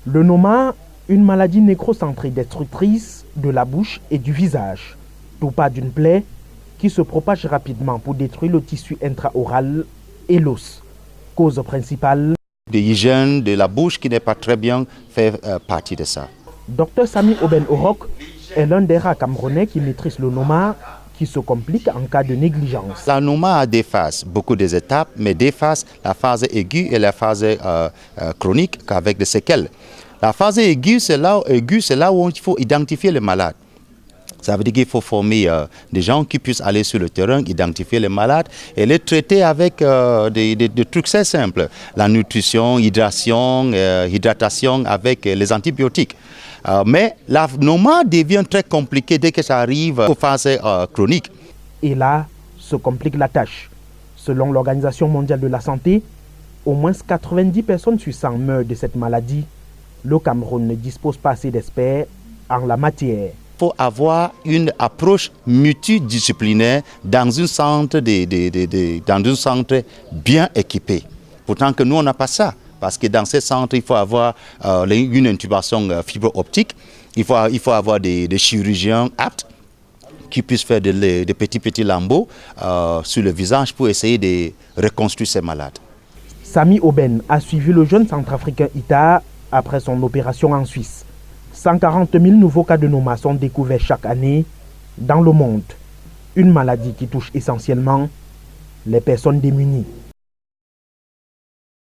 Le noma, une maladie nécrocentrée destructrice de la bouche et du visage, tout pas d'une plaie qui se propage rapidement pour détruire le tissu intraoral et l'os. Cause principale. L'hygiène de la bouche qui n'est pas très bien fait partie de ça. Dr Sami Oben Orok est l'un des rares Camerounais qui maîtrise le noma, qui se complique en cas de négligence. La noma a des phases, beaucoup des étapes, mais des phases, la phase aiguë et la phase chronique avec des séquelles. La phase aiguë, c'est là où il faut identifier le malade. Ça veut dire qu'il faut former des gens qui puissent aller sur le terrain, identifier les malades et les traiter avec des trucs très simples. La nutrition, hydratation avec les antibiotiques. Mais la noma devient très compliquée dès que ça arrive aux phases chroniques. Et là, se complique la tâche. Selon l'Organisation mondiale de la santé, au moins 90 personnes sur 100 meurent de cette maladie. Le Cameroun ne dispose pas assez d'experts en la matière. Il faut avoir une approche multidisciplinaire dans un centre, bien équipé. Pourtant que nous, on n'a pas ça. Parce que dans ces centres, il faut avoir une intubation fibre optique. Il faut avoir des chirurgiens aptes qui puissent faire des petits lambeaux sur le visage pour essayer de reconstruire ces malades. Sami Oben a suivi le jeune centrafricain Ita après son opération en Suisse. 140 000 nouveaux cas de noma sont découverts chaque année dans le monde. Une maladie qui touche essentiellement les personnes démunies.